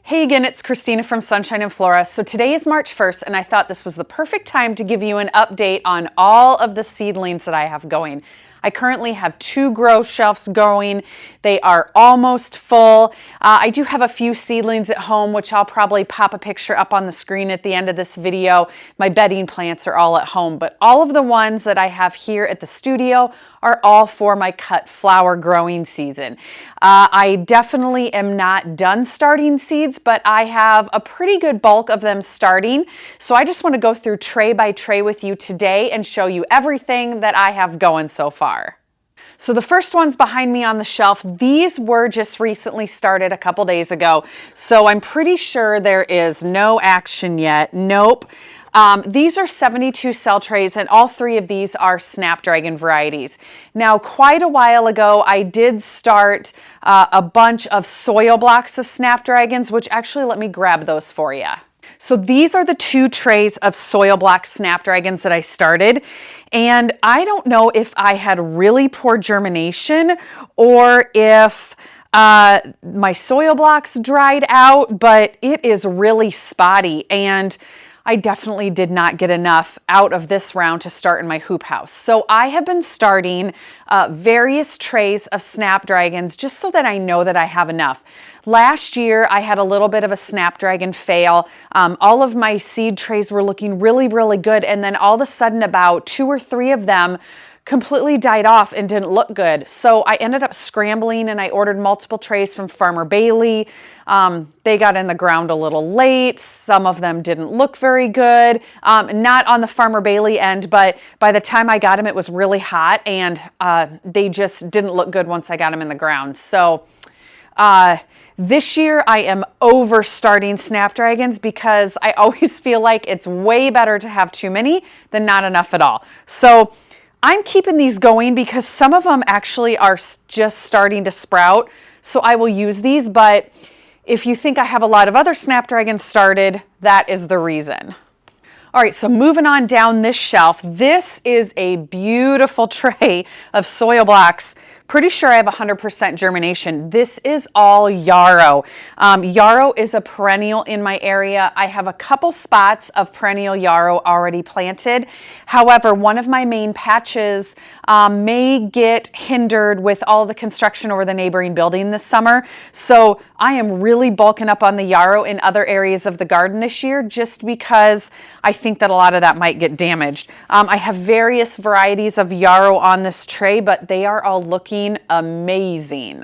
Hey again, it's Christina from Sunshine and Flora. So today is March 1st and I thought this was the perfect time to give you an update on all of the seedlings that I have going. I currently have 2 grow shelves going. They are almost full. I do have a few seedlings at home, which I'll probably pop a picture up on the screen at the end of this video. My bedding plants are all at home, but all of the ones that I have here at the studio are all for my cut flower growing season. I definitely am not done starting seeds, but I have a pretty good bulk of them starting. So I just want to go through tray by tray with you today and show you everything that I have going so far. So the first ones behind me on the shelf, these were just recently started a couple days ago. So I'm pretty sure there is no action yet. Nope. These are 72 cell trays and all 3 of these are Snapdragon varieties. Now, quite a while ago, I did start a bunch of soil blocks of Snapdragons, which actually, let me grab those for you. So these are the 2 trays of soil block Snapdragons that I started. And I don't know if I had really poor germination or if my soil blocks dried out, but it is really spotty. And I definitely did not get enough out of this round to start in my hoop house. So I have been starting various trays of Snapdragons just so that I know that I have enough. Last year, I had a little bit of a Snapdragon fail. All of my seed trays were looking really, really good. And then all of a sudden, about 2 or 3 of them completely died off and didn't look good. So I ended up scrambling and I ordered multiple trays from Farmer Bailey. They got in the ground a little late. Some of them didn't look very good. Not on the Farmer Bailey end, but by the time I got them, it was really hot and they just didn't look good once I got them in the ground. So this year I am over starting Snapdragons because I always feel like it's way better to have too many than not enough at all. So I'm keeping these going because some of them actually are just starting to sprout. So I will use these, but if you think I have a lot of other Snapdragons started, that is the reason. All right, so moving on down this shelf, this is a beautiful tray of soil blocks. Pretty sure I have 100% germination. This is all yarrow. Yarrow is a perennial in my area. I have a couple spots of perennial yarrow already planted. However, one of my main patches may get hindered with all the construction over the neighboring building this summer. So I am really bulking up on the yarrow in other areas of the garden this year just because I think that a lot of that might get damaged. I have various varieties of yarrow on this tray, but they are all looking amazing.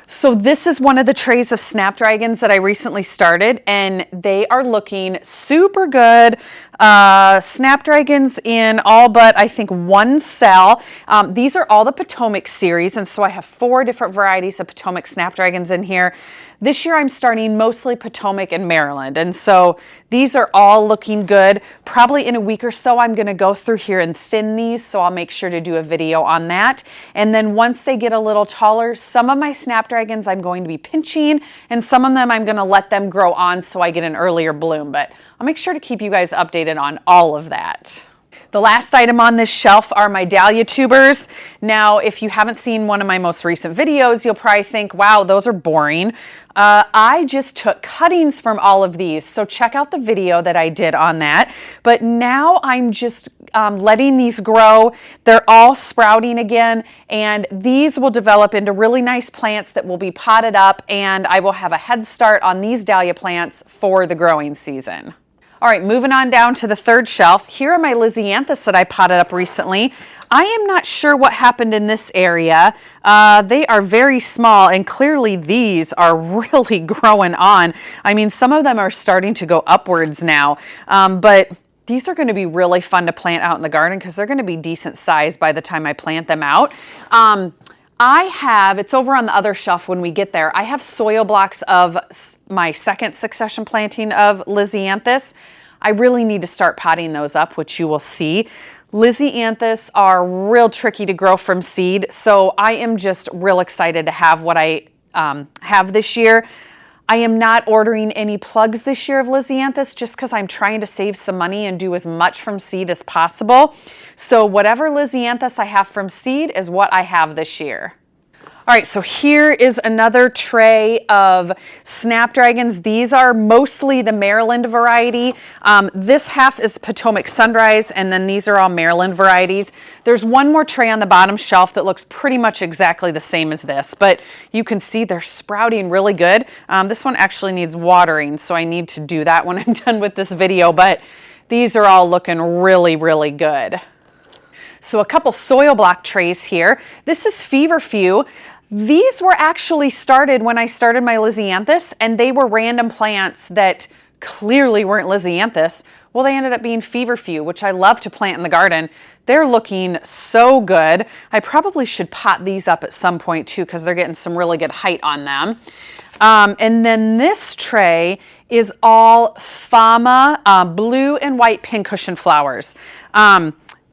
So this is one of the trays of Snapdragons that I recently started and they are looking super good. Snapdragons in all but I think 1 cell. These are all the Potomac series and so I have 4 different varieties of Potomac Snapdragons in here. This year I'm starting mostly Potomac and Maryland and so these are all looking good. Probably in a week or so I'm going to go through here and thin these, so I'll make sure to do a video on that. And then once they get a little taller, some of my Snapdragons I'm going to be pinching and some of them I'm going to let them grow on so I get an earlier bloom, but I'll make sure to keep you guys updated on all of that. The last item on this shelf are my Dahlia tubers. Now, if you haven't seen one of my most recent videos, you'll probably think, wow, those are boring. I just took cuttings from all of these, so check out the video that I did on that. But now I'm just letting these grow. They're all sprouting again, and these will develop into really nice plants that will be potted up, and I will have a head start on these Dahlia plants for the growing season. All right, moving on down to the 3rd shelf. Here are my Lianthus that I potted up recently. I am not sure what happened in this area. They are very small and clearly these are really growing on. I mean, some of them are starting to go upwards now, but these are going to be really fun to plant out in the garden because they're going to be decent size by the time I plant them out. It's over on the other shelf when we get there. I have soil blocks of my 2nd succession planting of Lianthus. I really need to start potting those up, which you will see. Lianthus are real tricky to grow from seed, so I am just real excited to have what I have this year. I am not ordering any plugs this year of Lianthus just because I'm trying to save some money and do as much from seed as possible. So whatever Lianthus I have from seed is what I have this year. All right, so here is another tray of Snapdragons. These are mostly the Maryland variety. This half is Potomac Sunrise, and then these are all Maryland varieties. There's one more tray on the bottom shelf that looks pretty much exactly the same as this, but you can see they're sprouting really good. This one actually needs watering, so I need to do that when I'm done with this video, but these are all looking really, really good. So a couple soil block trays here. This is Feverfew. These were actually started when I started my Lianthus, and they were random plants that clearly weren't Lianthus. Well, they ended up being Feverfew, which I love to plant in the garden. They're looking so good. I probably should pot these up at some point too, because they're getting some really good height on them. And then this tray is all Fama blue and white pincushion flowers.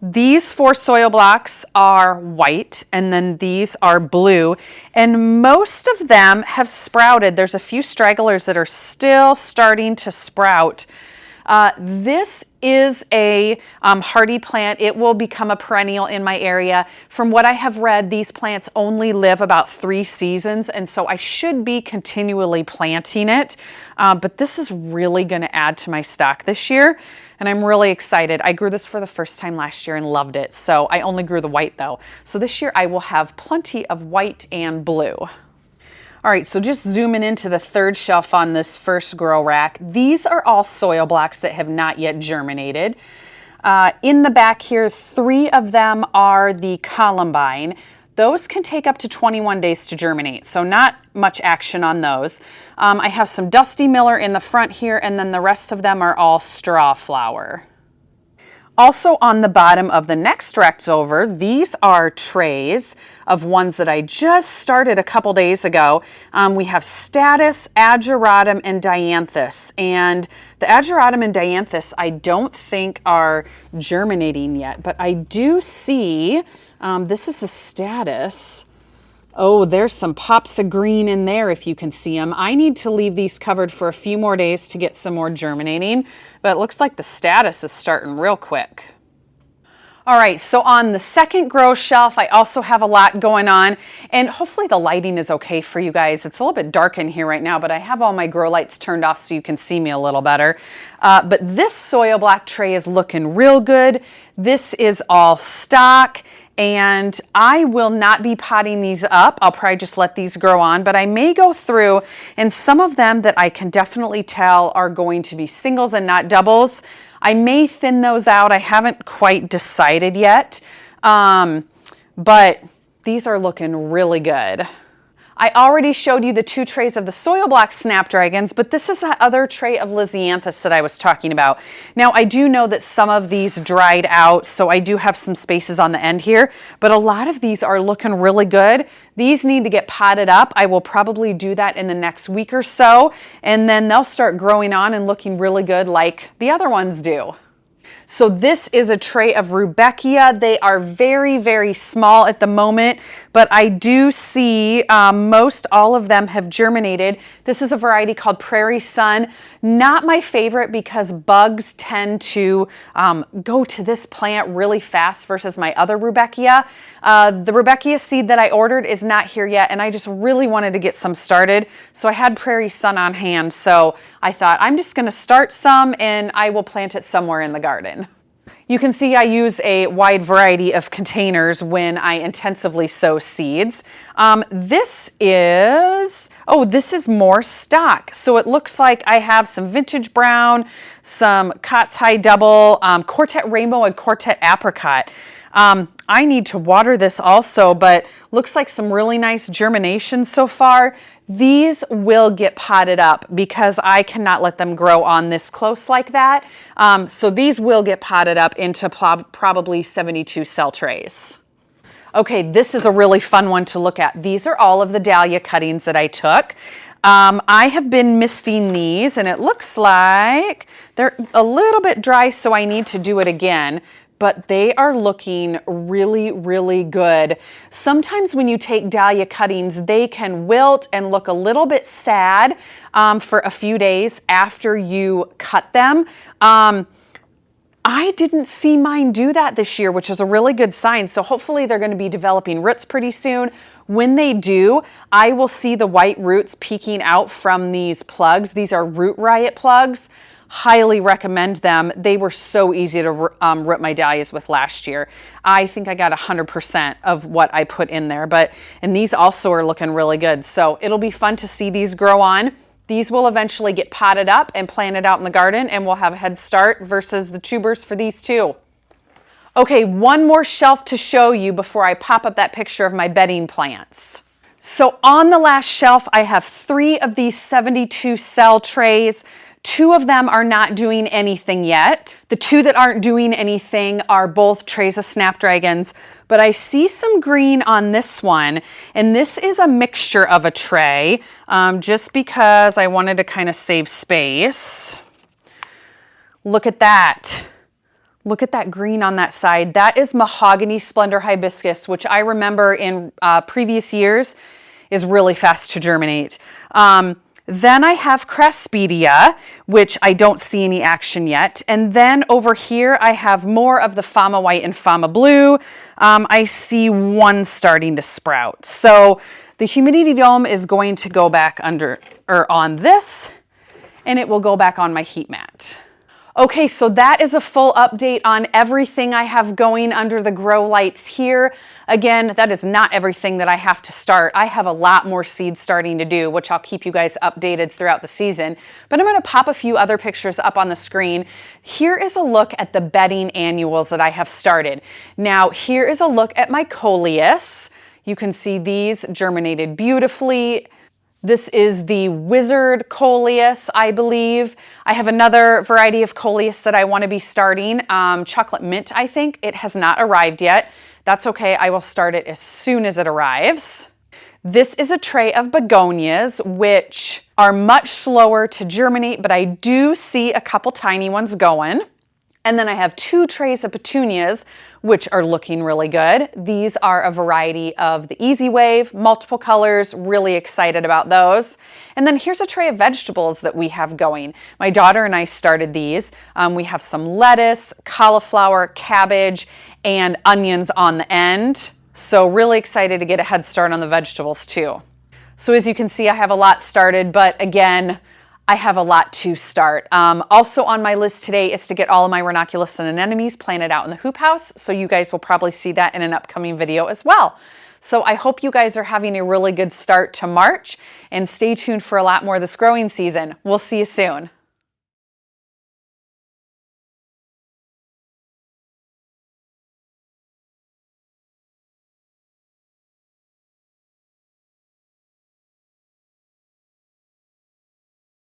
These 4 soil blocks are white, and then these are blue, and most of them have sprouted. There's a few stragglers that are still starting to sprout. This is a hardy plant. It will become a perennial in my area. From what I have read, these plants only live about 3 seasons, and so I should be continually planting it. But this is really going to add to my stock this year, and I'm really excited. I grew this for the first time last year and loved it, so I only grew the white though. So this year I will have plenty of white and blue. All right, so just zooming into the third shelf on this first grow rack, these are all soil blocks that have not yet germinated. In the back here, 3 of them are the Columbine. Those can take up to 21 days to germinate, so not much action on those. I have some Dusty Miller in the front here, and then the rest of them are all strawflower. Also on the bottom of the next racks over, these are trays of ones that I just started a couple days ago. We have Status, Ageratum, and Dianthus. And the Ageratum and Dianthus I don't think are germinating yet, but I do see, this is the Status. Oh, there's some pops of green in there if you can see them. I need to leave these covered for a few more days to get some more germinating, but it looks like the Status is starting real quick. All right, so on the second grow shelf, I also have a lot going on, and hopefully the lighting is okay for you guys. It's a little bit dark in here right now, but I have all my grow lights turned off so you can see me a little better. But this soil block tray is looking real good. This is all stock, and I will not be potting these up. I'll probably just let these grow on, but I may go through, and some of them that I can definitely tell are going to be singles and not doubles, I may thin those out. I haven't quite decided yet, but these are looking really good. I already showed you the 2 trays of the soil block Snapdragons, but this is that other tray of Lianthus that I was talking about. Now, I do know that some of these dried out, so I do have some spaces on the end here, but a lot of these are looking really good. These need to get potted up. I will probably do that in the next week or so, and then they'll start growing on and looking really good like the other ones do. So this is a tray of Rudbeckia. They are very, very small at the moment, but I do see most all of them have germinated. This is a variety called Prairie Sun. Not my favorite because bugs tend to go to this plant really fast versus my other Rudbeckia. The Rudbeckia seed that I ordered is not here yet, and I just really wanted to get some started. So I had Prairie Sun on hand, so I thought I'm just gonna start some and I will plant it somewhere in the garden. You can see I use a wide variety of containers when I intensively sow seeds. This is more stock. So it looks like I have some Vintage Brown, some Cott's High Double, Quartet Rainbow, and Quartet Apricot. I need to water this also, but looks like some really nice germination so far. These will get potted up because I cannot let them grow on this close like that. So these will get potted up into probably 72 cell trays. Okay, this is a really fun one to look at. These are all of the Dahlia cuttings that I took. I have been misting these, and it looks like they're a little bit dry, so I need to do it again. But they are looking really, really good. Sometimes when you take Dahlia cuttings, they can wilt and look a little bit sad for a few days after you cut them. I didn't see mine do that this year, which is a really good sign. So hopefully they're going to be developing roots pretty soon. When they do, I will see the white roots peeking out from these plugs. These are Root Riot plugs. Highly recommend them. They were so easy to root my dahlias with last year. I think I got 100% of what I put in there, and these also are looking really good. So it'll be fun to see these grow on. These will eventually get potted up and planted out in the garden, and we'll have a head start versus the tubers for these too. Okay, one more shelf to show you before I pop up that picture of my bedding plants. So on the last shelf, I have 3 of these 72 cell trays. 2 of them are not doing anything yet. The 2 that aren't doing anything are both trays of Snapdragons, but I see some green on this one, and this is a mixture of a tray, just because I wanted to kind of save space. Look at that. Look at that green on that side. That is Mahogany Splendor Hibiscus, which I remember in previous years is really fast to germinate. Then I have Craspedia, which I don't see any action yet. And then over here, I have more of the Fama White and Fama Blue. I see one starting to sprout. So the humidity dome is going to go back under or on this, and it will go back on my heat mat. Okay, so that is a full update on everything I have going under the grow lights here. Again, that is not everything that I have to start. I have a lot more seed starting to do, which I'll keep you guys updated throughout the season. But I'm going to pop a few other pictures up on the screen. Here is a look at the bedding annuals that I have started. Now, here is a look at my coleus. You can see these germinated beautifully. This is the Wizard Coleus, I believe. I have another variety of Coleus that I want to be starting. Chocolate Mint, I think. It has not arrived yet. That's okay. I will start it as soon as it arrives. This is a tray of begonias, which are much slower to germinate, but I do see a couple tiny ones going. And then I have 2 trays of petunias, which are looking really good. These are a variety of the Easy Wave, multiple colors, really excited about those. And then here's a tray of vegetables that we have going. My daughter and I started these. We have some lettuce, cauliflower, cabbage, and onions on the end. So really excited to get a head start on the vegetables too. So as you can see, I have a lot started, but again, I have a lot to start. Also on my list today is to get all of my ranunculus and anemones planted out in the hoop house. So you guys will probably see that in an upcoming video as well. So I hope you guys are having a really good start to March, and stay tuned for a lot more this growing season. We'll see you soon.